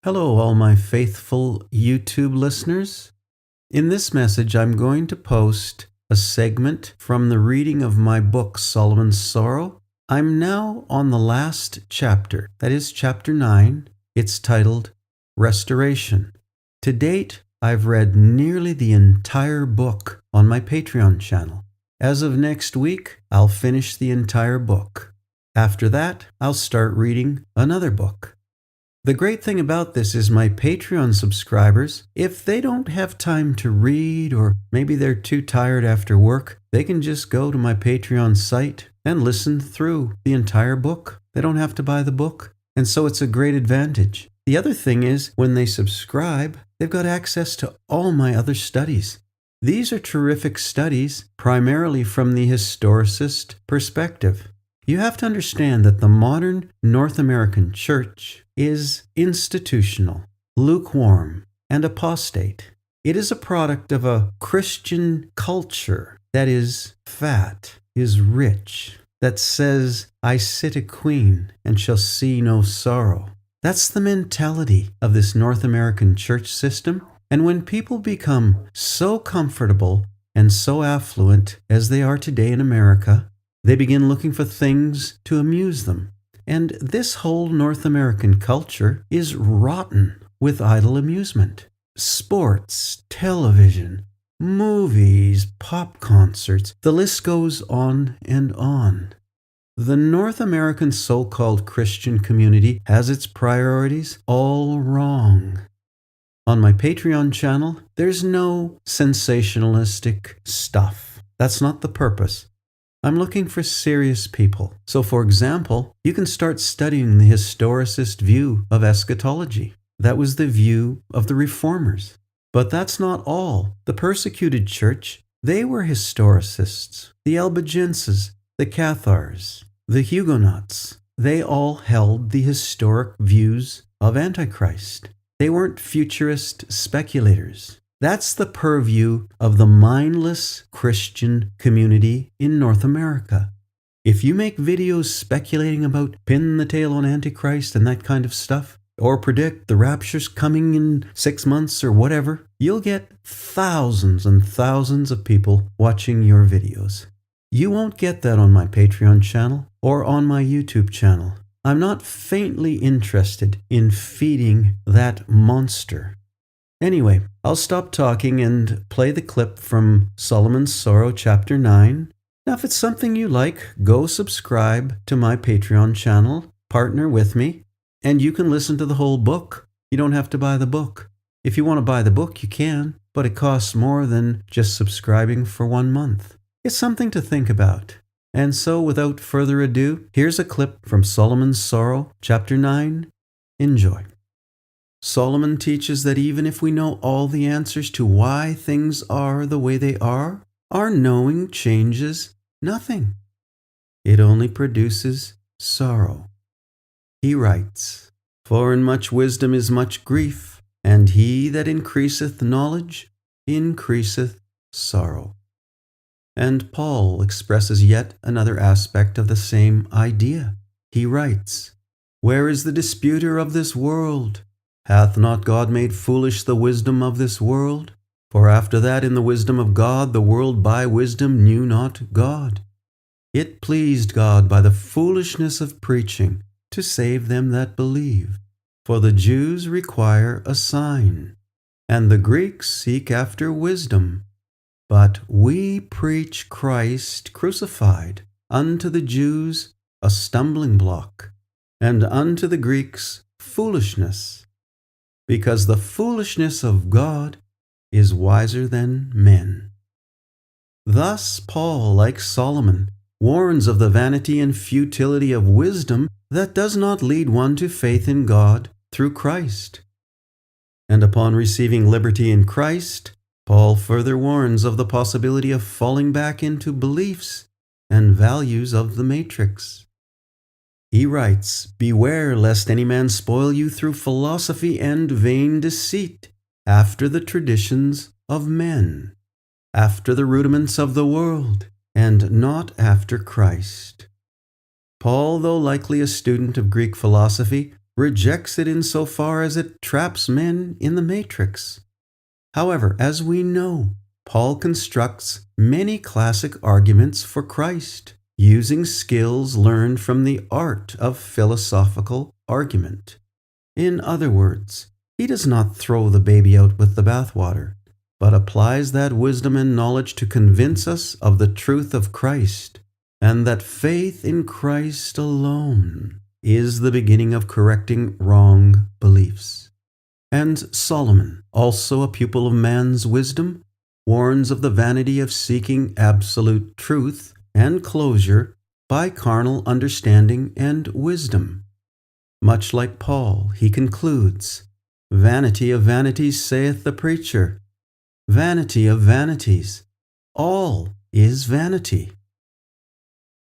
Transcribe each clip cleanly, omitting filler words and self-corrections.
Hello, all my faithful YouTube listeners. In this message, I'm going to post a segment from the reading of my book, Solomon's Sorrow. I'm now on the last chapter, that is chapter 9. It's titled Restoration. To date, I've read nearly the entire book on my Patreon channel. As of next week, I'll finish the entire book. After that, I'll start reading another book. The great thing about this is my Patreon subscribers, if they don't have time to read or maybe they're too tired after work, they can just go to my Patreon site and listen through the entire book. They don't have to buy the book, and so it's a great advantage. The other thing is, when they subscribe, they've got access to all my other studies. These are terrific studies, primarily from the historicist perspective. You have to understand that the modern North American church is institutional, lukewarm, and apostate. It is a product of a Christian culture that is fat, is rich, that says, "I sit a queen and shall see no sorrow." That's the mentality of this North American church system. And when people become so comfortable and so affluent as they are today in America, they begin looking for things to amuse them. And this whole North American culture is rotten with idle amusement. Sports, television, movies, pop concerts, the list goes on and on. The North American so-called Christian community has its priorities all wrong. On my Patreon channel, there's no sensationalistic stuff. That's not the purpose. I'm looking for serious people. So, for example, you can start studying the historicist view of eschatology. That was the view of the reformers. But that's not all. The persecuted church, they were historicists. The Albigenses, the Cathars, the Huguenots, they all held the historic views of Antichrist. They weren't futurist speculators. That's the purview of the mindless Christian community in North America. If you make videos speculating about pin the tail on Antichrist and that kind of stuff, or predict the rapture's coming in 6 months or whatever, you'll get thousands and thousands of people watching your videos. You won't get that on my Patreon channel or on my YouTube channel. I'm not faintly interested in feeding that monster. Anyway, I'll stop talking and play the clip from Solomon's Sorrow, Chapter 9. Now, if it's something you like, go subscribe to my Patreon channel, partner with me, and you can listen to the whole book. You don't have to buy the book. If you want to buy the book, you can, but it costs more than just subscribing for 1 month. It's something to think about. And so, without further ado, here's a clip from Solomon's Sorrow, Chapter 9. Enjoy. Solomon teaches that even if we know all the answers to why things are the way they are, our knowing changes nothing. It only produces sorrow. He writes, "For in much wisdom is much grief, and he that increaseth knowledge increaseth sorrow." And Paul expresses yet another aspect of the same idea. He writes, "Where is the disputer of this world? Hath not God made foolish the wisdom of this world? For after that in the wisdom of God the world by wisdom knew not God. It pleased God by the foolishness of preaching to save them that believe. For the Jews require a sign, and the Greeks seek after wisdom. But we preach Christ crucified, unto the Jews a stumbling block, and unto the Greeks foolishness, because the foolishness of God is wiser than men." Thus Paul, like Solomon, warns of the vanity and futility of wisdom that does not lead one to faith in God through Christ. And upon receiving liberty in Christ, Paul further warns of the possibility of falling back into beliefs and values of the matrix. He writes, "Beware lest any man spoil you through philosophy and vain deceit, after the traditions of men, after the rudiments of the world, and not after Christ." Paul, though likely a student of Greek philosophy, rejects it insofar as it traps men in the matrix. However, as we know, Paul constructs many classic arguments for Christ, using skills learned from the art of philosophical argument. In other words, he does not throw the baby out with the bathwater, but applies that wisdom and knowledge to convince us of the truth of Christ, and that faith in Christ alone is the beginning of correcting wrong beliefs. And Solomon, also a pupil of man's wisdom, warns of the vanity of seeking absolute truth and closure by carnal understanding and wisdom. Much like Paul, he concludes, "Vanity of vanities, saith the preacher. Vanity of vanities. All is vanity."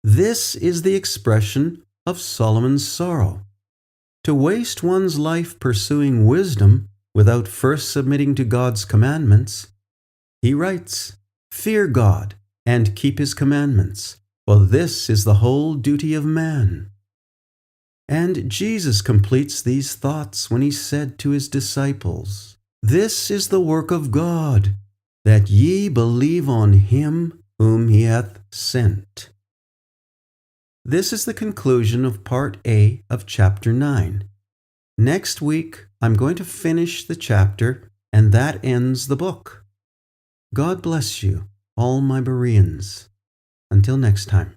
This is the expression of Solomon's sorrow. To waste one's life pursuing wisdom without first submitting to God's commandments, he writes, "Fear God and keep his commandments, for this is the whole duty of man." And Jesus completes these thoughts when he said to his disciples, "This is the work of God, that ye believe on him whom he hath sent." This is the conclusion of Part A of Chapter 9. Next week, I'm going to finish the chapter, and that ends the book. God bless you, all my Bereans. Until next time.